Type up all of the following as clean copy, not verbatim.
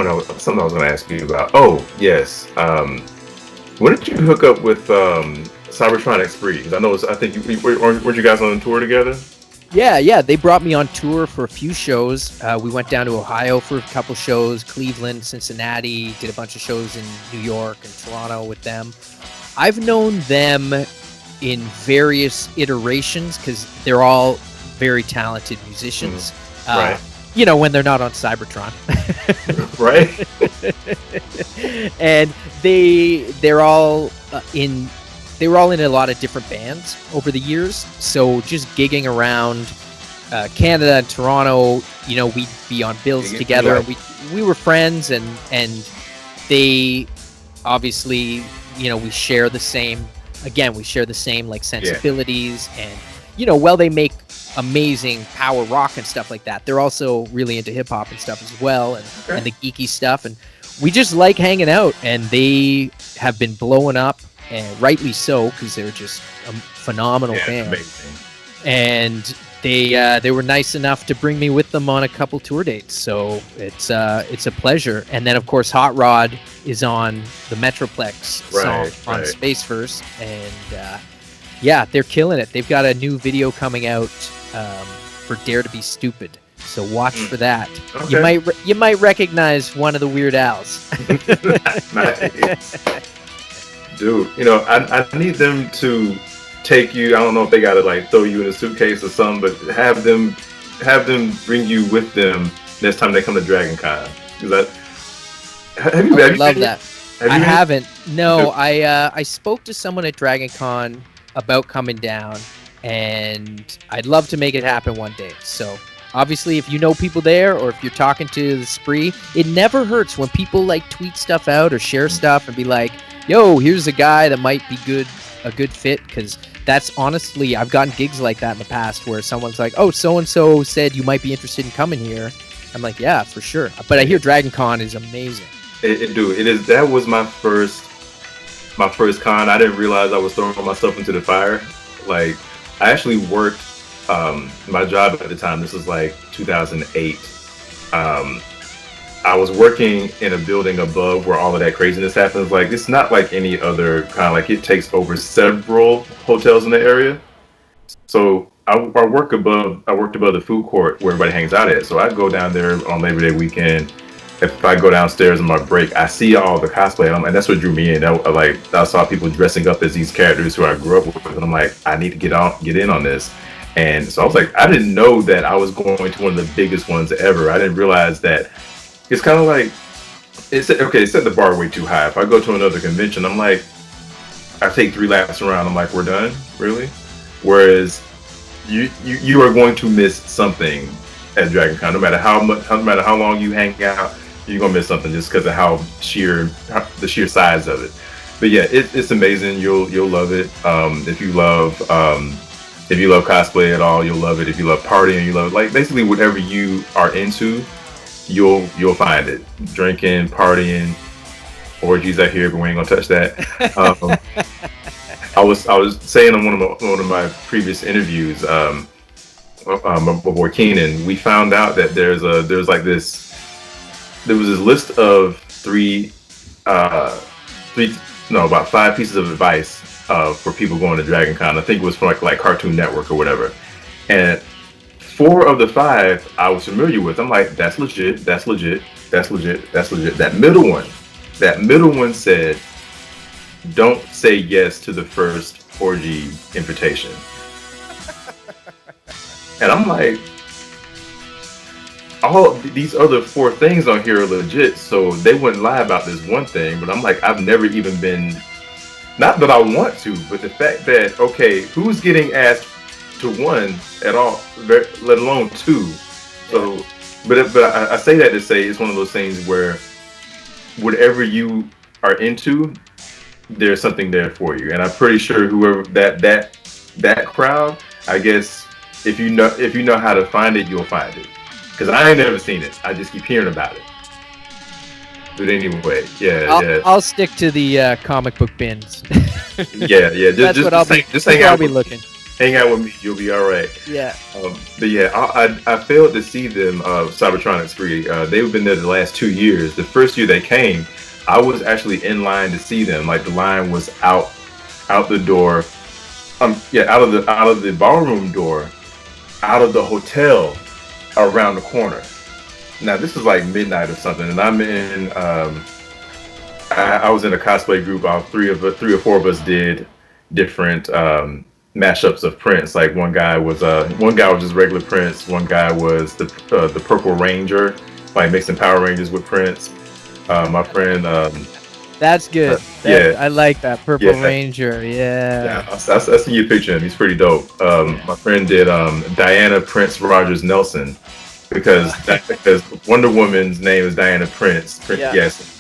something I was going to ask you about. Oh, yes. When did you hook up with Cybertronic Spree? 'Cause I think weren't you guys on a tour together? Yeah. They brought me on tour for a few shows. We went down to Ohio for a couple shows, Cleveland, Cincinnati, did a bunch of shows in New York and Toronto with them. I've known them in various iterations because they're all very talented musicians. Right. When they're not on Cybertron. Right. And they're all in a lot of different bands over the years. So just gigging around Canada and Toronto, we'd be on bills together. Right. We were friends, and they obviously, we share the same. Again, we share the same like sensibilities, and while they make amazing power rock and stuff like that, they're also really into hip hop and stuff as well, and the geeky stuff, and we just like hanging out. And they have been blowing up, and rightly so, because they're just a phenomenal band. Amazing. And they were nice enough to bring me with them on a couple tour dates, so it's a pleasure. And then of course Hot Rod is on the Metroplex song on Space First, and they're killing it. They've got a new video coming out for Dare to Be Stupid, so watch for that. Okay. You might recognize one of the Weird Al's. Nice. Dude, I need them to take you. I don't know if they gotta like throw you in a suitcase or something, but have them bring you with them next time they come to Dragon Con. I love that. I haven't. No, I spoke to someone at Dragon Con about coming down, and I'd love to make it happen one day. So obviously, if you know people there, or if you're talking to the Spree, it never hurts when people like tweet stuff out or share stuff and be like, yo, here's a guy that might be a good fit, because that's honestly, I've gotten gigs like that in the past where someone's like, oh, so-and-so said you might be interested in coming here. I'm like, yeah, for sure. But I hear Dragon Con is amazing. It is. That was my first con. I didn't realize I was throwing myself into the fire. Like, I actually worked my job at the time. This was like 2008. I was working in a building above where all of that craziness happens. Like, it's not like any other kind. Like, it takes over several hotels in the area. So I worked above the food court where everybody hangs out at. So I go down there on Labor Day weekend. If I go downstairs on my break, I see all the cosplay, and that's what drew me in. I saw people dressing up as these characters who I grew up with, and I'm like, I need to get in on this. And so I was like, I didn't know that I was going to one of the biggest ones ever. I didn't realize that. It's kind of like, it set the bar way too high. If I go to another convention, I'm like, I take 3 laps around, I'm like, we're done? Really? Whereas you are going to miss something at Dragon Con. No matter how long you hang out, you're going to miss something just because of the sheer size of it. But yeah, it's amazing. You'll love it. If you love cosplay at all, you'll love it. If you love partying, you love it. Like, basically whatever you are into, you'll find it. Drinking, partying, orgies out here, but we ain't gonna touch that. I was saying on one of my previous interviews, before Keenan, we found out that there was this list of about 5 pieces of advice for people going to Dragon Con. I think it was from like Cartoon Network or whatever, and 4 of the 5 I was familiar with. I'm like, that's legit, that's legit, that's legit, that's legit. That middle one said, don't say yes to the first orgy invitation. And I'm like, all these other 4 things on here are legit, so they wouldn't lie about this one thing. But I'm like, I've never even been, not that I want to, but the fact that, okay, who's getting asked to 1 at all, let alone 2. So, but I say that to say it's one of those things where whatever you are into, there's something there for you. And I'm pretty sure whoever that crowd, I guess, if you know how to find it, you'll find it. Because I ain't never seen it. I just keep hearing about it. But anyway, I'll stick to the comic book bins. Yeah. That's what I'll be looking. Hang out with me, you'll be all right. Yeah. But yeah, I failed to see them. Cybertronic Spree. They've been there the last 2 years. The first year they came, I was actually in line to see them. Like the line was out the door. Out of the ballroom door, out of the hotel, around the corner. Now this is like midnight or something, and I'm in. I was in a cosplay group. Three or four of us did different mashups of Prince. Like one guy was just regular Prince. One guy was the Purple Ranger, like mixing Power Rangers with Prince. My friend. That's good. Yeah, I like that Purple Ranger. Yeah. I see your picture of him. He's pretty dope. My friend did Diana Prince Rogers Nelson because Wonder Woman's name is Diana Prince. Yes.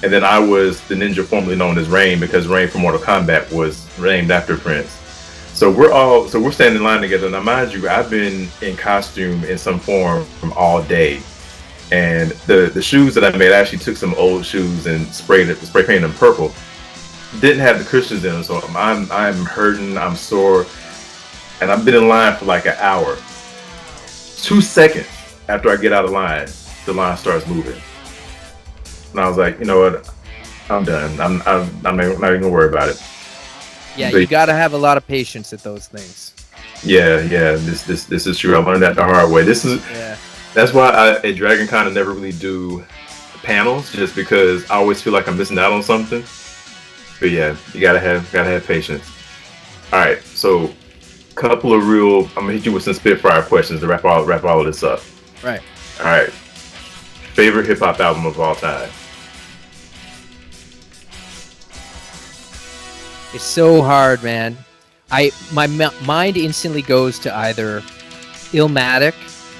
And then I was the ninja formerly known as Rain because Rain from Mortal Kombat was named after Prince. So we're standing in line together. Now, mind you, I've been in costume in some form all day, and the shoes that I made, I actually took some old shoes and spray painted them purple. Didn't have the cushions in them, so I'm hurting, I'm sore, and I've been in line for like an hour. 2 seconds after I get out of line, the line starts moving. And I was like, you know what? I'm done. I'm not even gonna worry about it. Yeah, you gotta have a lot of patience at those things. Yeah. This is true. I learned that the hard way. That's why at Dragon Con I never really do panels, just because I always feel like I'm missing out on something. But yeah, you gotta have patience. All right, so couple of I'm gonna hit you with some spitfire questions to wrap all of this up. Right. All right. Favorite hip hop album of all time? It's so hard, man. My mind instantly goes to either Illmatic,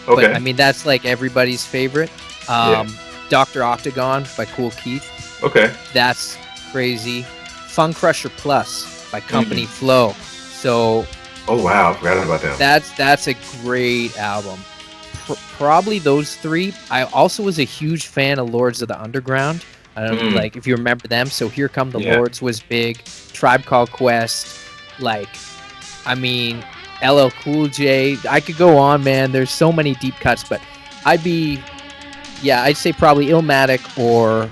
okay. But I mean that's like everybody's favorite. Dr. Octagon by Kool Keith. Okay. That's crazy. Fun Crusher Plus by Company Flow. So. Oh wow, I forgot about them. That's a great album. Probably those three. I also was a huge fan of Lords of the Underground. I don't know, like if you remember them. So Here Come the Lords was big. Tribe Called Quest. Like, I mean, LL Cool J. I could go on, man. There's so many deep cuts, but I'd say probably Illmatic or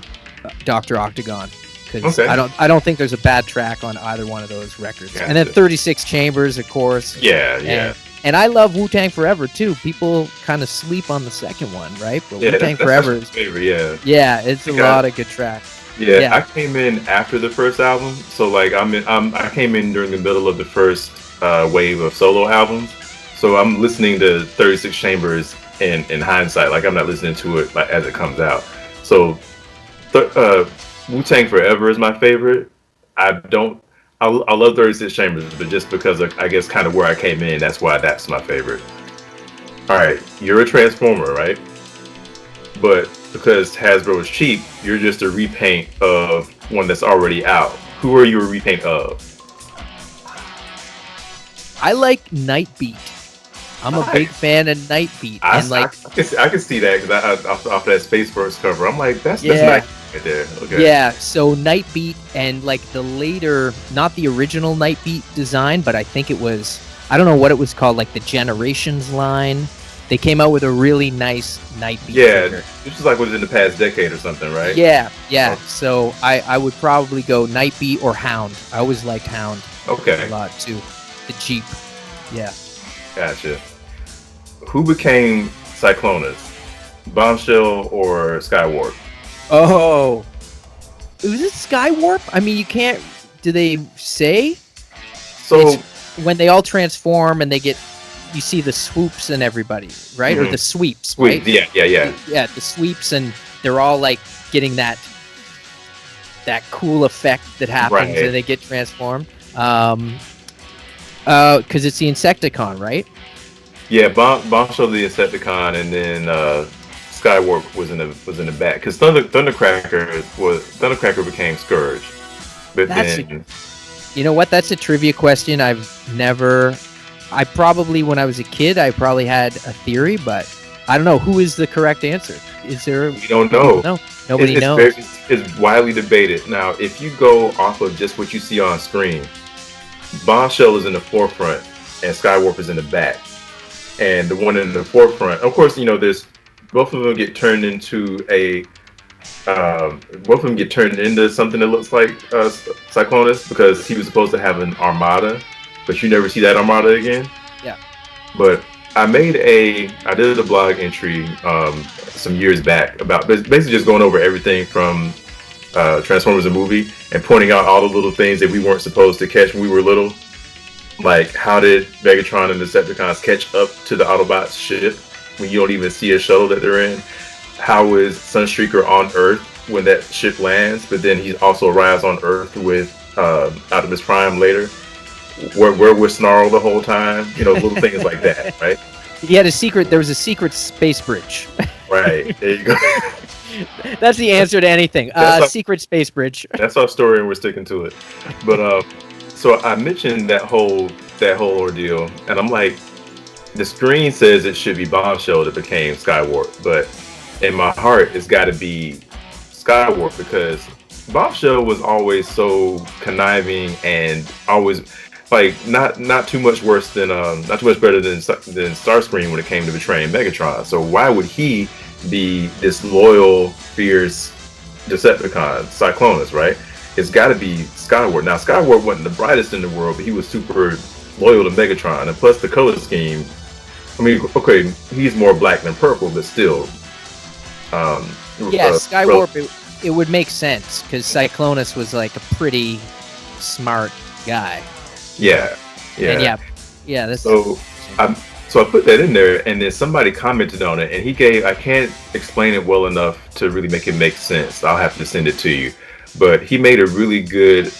Dr. Octagon. Because I don't think there's a bad track on either one of those records. Gotcha. And then 36 Chambers, of course. Yeah. And I love Wu-Tang Forever too. People kind of sleep on the second one, right? But Wu-Tang Forever is favorite, yeah, it's a lot of good tracks. Yeah, I came in after the first album, so like I came in during the middle of the first wave of solo albums. So I'm listening to 36 Chambers in hindsight, like I'm not listening to it like as it comes out. So Wu-Tang Forever is my favorite. I love 36 Chambers, but just because of, I guess, kind of where I came in, that's why that's my favorite. All right, you're a Transformer, right? But because Hasbro is cheap, you're just a repaint of one that's already out. Who are you a repaint of? I like Nightbeat. I'm a big fan of Nightbeat. I can see that because off that Space Force cover, I'm like, that's nice right there. Okay. Yeah, so Nightbeat and like the later, not the original Nightbeat design, but I think it was, I don't know what it was called, like the Generations line. They came out with a really nice Nightbeat figure. This is like within the past decade or something, right? Yeah. Oh. So I would probably go Nightbeat or Hound. I always liked Hound a lot too. The Jeep. Yeah. Gotcha. Who became Cyclonus? Bombshell or Skywarp? Oh. Was it Skywarp? I mean, you can't... Do they say? So... It's when they all transform and they get... You see the swoops and everybody, right? Or the sweeps, right? Yeah. Yeah, the sweeps, and they're all like getting that cool effect that happens and they get transformed. Because it's the Insecticon, right? Yeah, Bombshell the Insecticon, and then Skywarp was in the back because Thundercracker became Scourge. But you know what? That's a trivia question. I probably, when I was a kid, I probably had a theory, but I don't know. Who is the correct answer? Is there? We don't know. No, nobody knows. It's widely debated. Now, if you go off of just what you see on screen, Bombshell is in the forefront and Skywarp is in the back. And the one in the forefront, of course, there's both of them get turned into both of them get turned into something that looks like Cyclonus, because he was supposed to have an armada, but you never see that armada again. Yeah. But I did a blog entry some years back about basically just going over everything from Transformers the movie and pointing out all the little things that we weren't supposed to catch when we were little. Like, how did Megatron and the Decepticons catch up to the Autobots' ship when you don't even see a shuttle that they're in? How is Sunstreaker on Earth when that ship lands, but then he also arrives on Earth with Optimus Prime later? Where was Snarl the whole time? Little things like that, right? There was a secret space bridge. Right, there you go. That's the answer to anything. Secret space bridge. That's our story, and we're sticking to it. But so I mentioned that whole ordeal, and I'm like, the screen says it should be Bombshell that became Skywarp, but in my heart, it's got to be Skywarp, because Bombshell was always so conniving and always like not too much worse than not too much better than Starscream when it came to betraying Megatron. So why would he be this loyal, fierce Decepticon, Cyclonus, right? It's got to be Skywarp. Now, Skywarp wasn't the brightest in the world, but he was super loyal to Megatron, and plus the color scheme. I mean, okay, he's more black than purple, but still. Skywarp. It would make sense because Cyclonus was like a pretty smart guy. Yeah. And that's so I put that in there, and then somebody commented on it, and I can't explain it well enough to really make it make sense. I'll have to send it to you. But he gave a really good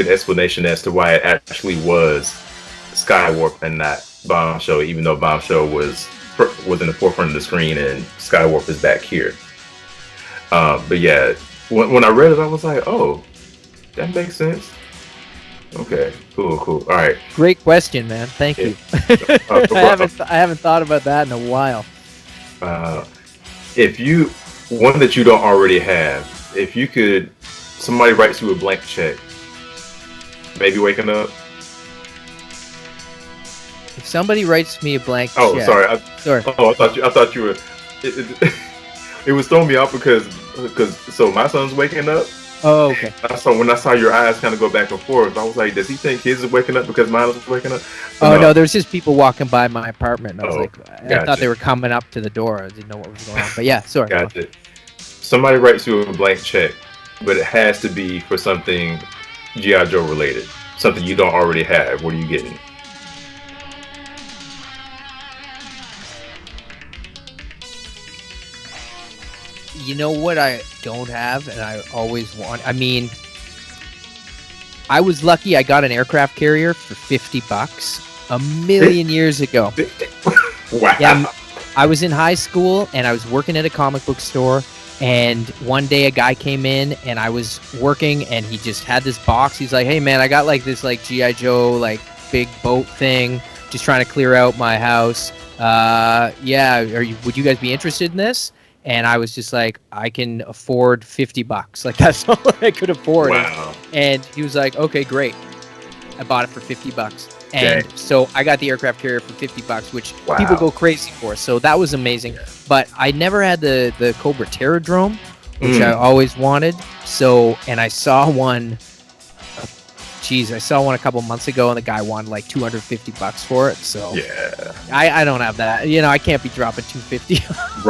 explanation as to why it actually was Skywarp and not Bombshell, even though Bombshell was in the forefront of the screen and Skywarp is back here. But yeah, when I read it, I was like, oh, that makes sense. Okay, cool. All right. Great question, man. Thank you. I haven't thought about that in a while. If you one that you don't already have, if you could, somebody writes you a blank check. Baby waking up. If somebody writes me a blank check. Oh, sorry. Sorry. Oh, I thought you were. It was throwing me off because so my son's waking up. Oh, okay. So when I saw your eyes kind of go back and forth, I was like, does he think his is waking up because mine is waking up? Oh, no, there's just people walking by my apartment. And I was gotcha. I thought they were coming up to the door. I didn't know what was going on. But yeah, sorry. Gotcha. Somebody writes you a blank check, but it has to be for something GI Joe related, something you don't already have. What are you getting? You know what I don't have, and I always want. I mean, I was lucky. I got an aircraft carrier for $50 a million years ago. Wow. Yeah, I was in high school and I was working at a comic book store. And one day a guy came in and I was working and he just had this box. He's like, "Hey man, I got like this like GI Joe like big boat thing. Just trying to clear out my house. Would you guys be interested in this?" And I was just like, I can afford $50. Like that's all I could afford. Wow. And he was like, okay, great. I bought it for $50. And so I got the aircraft carrier for $50, which people go crazy for. So that was amazing. But I never had the Cobra Terradrome, which I always wanted. So, and I saw one. I saw one a couple months ago, and the guy wanted like $250 for it. So yeah, I don't have that. You know, I can't be dropping $250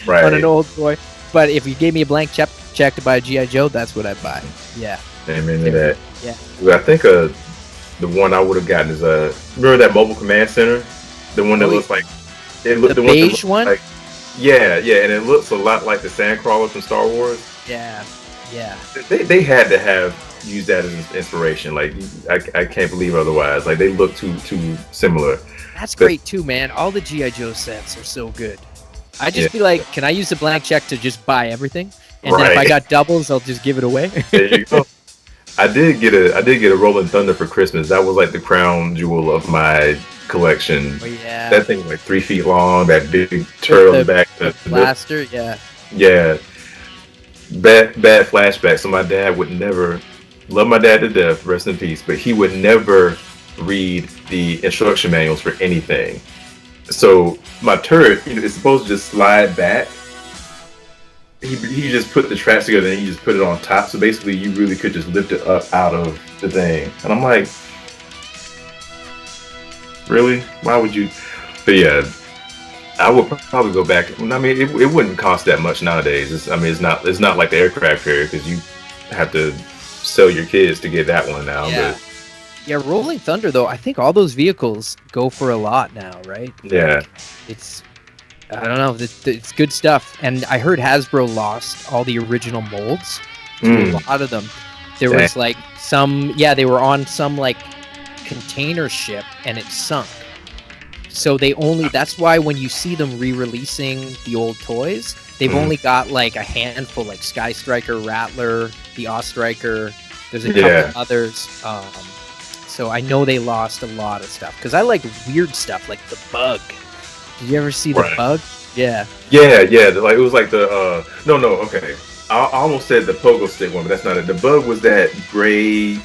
right on an old toy. But if you gave me a blank check to buy a GI Joe, that's what I'd buy. Yeah. Amen to that. Yeah. I think the one I would have gotten is remember that Mobile Command Center, the one that looks like the beige one. Like, yeah, and it looks a lot like the Sandcrawler from Star Wars. Yeah. They had to have used that as inspiration. Like I can't believe otherwise. Like they look too similar. That's great too, man. All the GI Joe sets are so good. I just be like, can I use the blank check to just buy everything? And then if I got doubles, I'll just give it away. There you go. I did get a Rolling Thunder for Christmas. That was like the crown jewel of my collection. Oh, yeah. That thing was like 3 feet long. That big turtle in the back. The blaster, yeah. Yeah. Bad flashback. So my dad would never Love my dad to death, rest in peace. But he would never read the instruction manuals for anything. So my turret, is supposed to just slide back. He just put the tracks together and he just put it on top. So basically, you really could just lift it up out of the thing. And I'm like, really? Why would you? But yeah, I would probably go back. I mean, it wouldn't cost that much nowadays. It's not like the aircraft carrier because you have to sell your kids to get that one now. Yeah. But yeah, Rolling Thunder though, I think all those vehicles go for a lot now, right? yeah, It's I don't know, it's good stuff. And I heard Hasbro lost all the original molds to a lot of them. There was like they were on some like container ship and it sunk. So that's why when you see them re-releasing the old toys, they've only got like a handful, like Sky Striker, Rattler, the Ostriker. There's a couple others. So I know they lost a lot of stuff because I like weird stuff like the Bug. Did you ever see the Bug? Yeah. Yeah. Like it was like the okay. I almost said the pogo stick one, but that's not it. The Bug was that gray,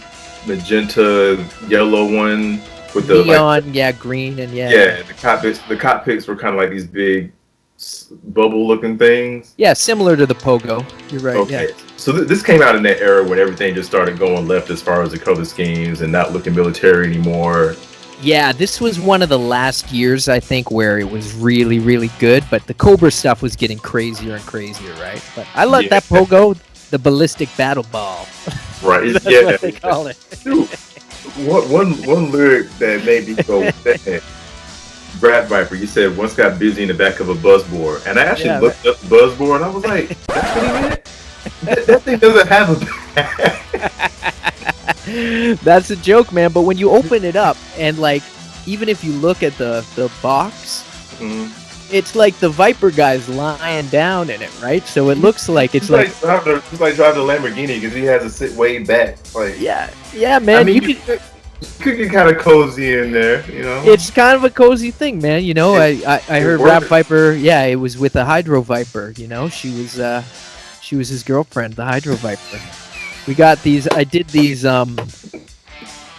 magenta, yellow one with the neon, green and yeah. The cockpits were kind of like these big bubble-looking things. Yeah, similar to the pogo. You're right. Okay. Yeah. So this came out in that era when everything just started going left as far as the color schemes and not looking military anymore. Yeah, this was one of the last years, I think, where it was really, really good, but the Cobra stuff was getting crazier and crazier, right? But I like that pogo, the ballistic battle ball. Right. That's what they call it. Dude, one lyric that made me go, Rat Viper, you said once got busy in the back of a buzzboard. And I actually looked up the buzzboard and I was like, that's what he meant? That thing doesn't have a back. That's a joke, man. But when you open it up and like, even if you look at the box, it's like the Viper guy's lying down in it, right? So it looks like it's like driving a Lamborghini because he has to sit way back. Like yeah, man. I mean, you could get kind of cozy in there, you know. It's kind of a cozy thing, man. You know, I heard Rat Viper. Yeah, it was with a Hydro Viper. You know, she was his girlfriend, the Hydro Viper. We got these. I did these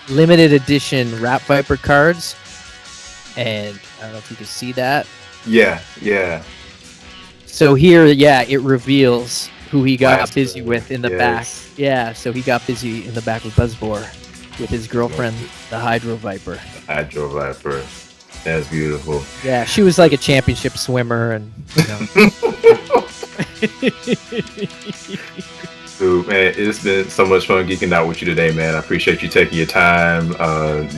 limited edition Rat Viper cards, and I don't know if you can see that. Yeah. So here, it reveals who he got busy with in the back. Yeah, so he got busy in the back with Buzzbore with his girlfriend, the Hydro Viper. Hydro Viper. That's beautiful. Yeah, she was like a championship swimmer, and you know. Dude, man, it's been so much fun geeking out with you today, man. I appreciate you taking your time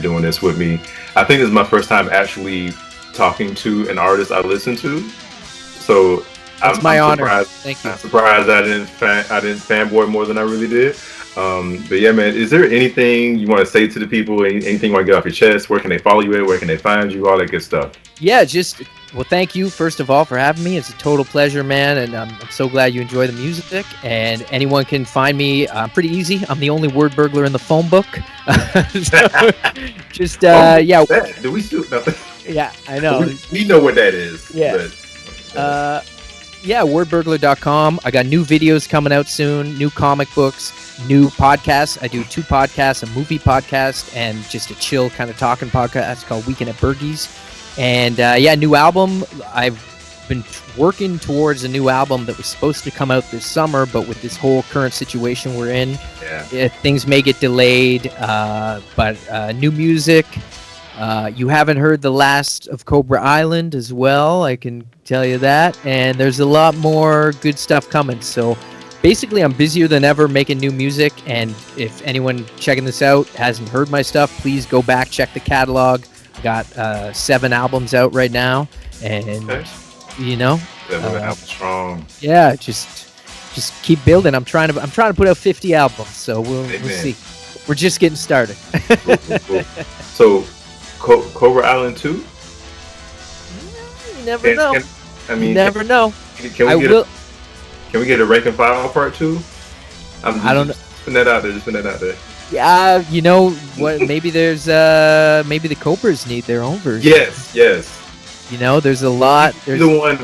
doing this with me. I think this is my first time actually talking to an artist I listen to. So it's my honor. Surprised. Thank you. I'm surprised I didn't fanboy more than I really did. But yeah, man, is there anything you want to say to the people? Anything you want to get off your chest? Where can they follow you at? Where can they find you? All that good stuff. Yeah, well, thank you, first of all, for having me. It's a total pleasure, man, and I'm so glad you enjoy the music. And anyone can find me pretty easy. I'm the only Wordburglar in the phone book. Do we still nothing? Yeah, I know. We know what that is. Yeah. Wordburglar.com. I got new videos coming out soon, new comic books, new podcasts. I do 2 podcasts, a movie podcast, and just a chill kind of talking podcast called Weekend at Bergie's. And new album. I've been working towards a new album that was supposed to come out this summer, but with this whole current situation we're in, things may get delayed. But new music. You haven't heard the last of Cobra Island as well, I can tell you that. And there's a lot more good stuff coming. So basically, I'm busier than ever making new music. And if anyone checking this out hasn't heard my stuff, please go back, check the catalog. Got 7 albums out right now, and you know, 7 albums strong. Yeah, just keep building. I'm trying to put out 50 albums, so we'll see. We're just getting started. Cool. So, Cobra Island 2? You never know. You never know. Can we get a Rank and File Part 2? I don't know. Just putting that out there. Yeah, you know what? Maybe there's maybe the Cobras need their own version. Yes. You know, there's a lot. Either one.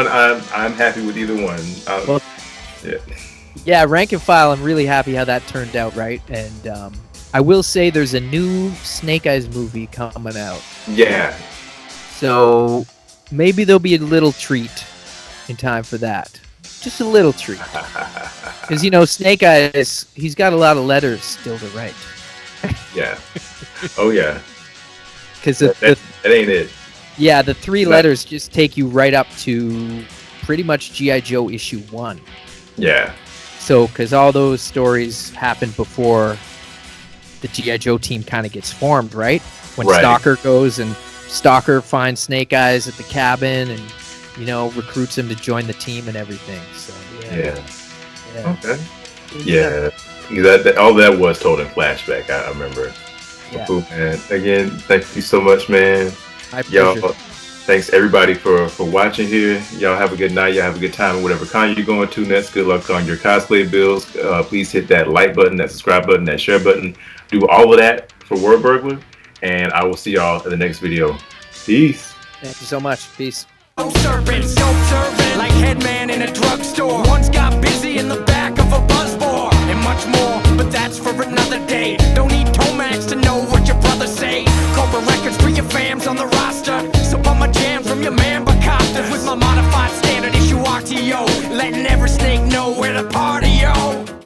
I'm happy with either one. Yeah, rank and file. I'm really happy how that turned out, right? And I will say there's a new Snake Eyes movie coming out. Yeah. So maybe there'll be a little treat in time for that. Just a little treat. Because, you know, Snake Eyes, he's got a lot of letters still to write. Yeah. Oh, yeah. Because that ain't it. Yeah, the 3 letters just take you right up to pretty much GI Joe issue 1. Yeah. So, because all those stories happen before the GI Joe team kind of gets formed, right? When Stalker goes and Stalker finds Snake Eyes at the cabin and, you know, recruits him to join the team and everything. So, yeah. Okay. Yeah. That all that was told in flashback. I remember. Yeah. Cool, man. Again, thank you so much, man. My pleasure. Y'all, thanks everybody for watching here. Y'all have a good night. Y'all have a good time in whatever con you're going to next. Good luck on your cosplay builds. Please hit that like button, that subscribe button, that share button. Do all of that for Wordburglar. And I will see y'all in the next video. Peace. Thank you so much. Peace.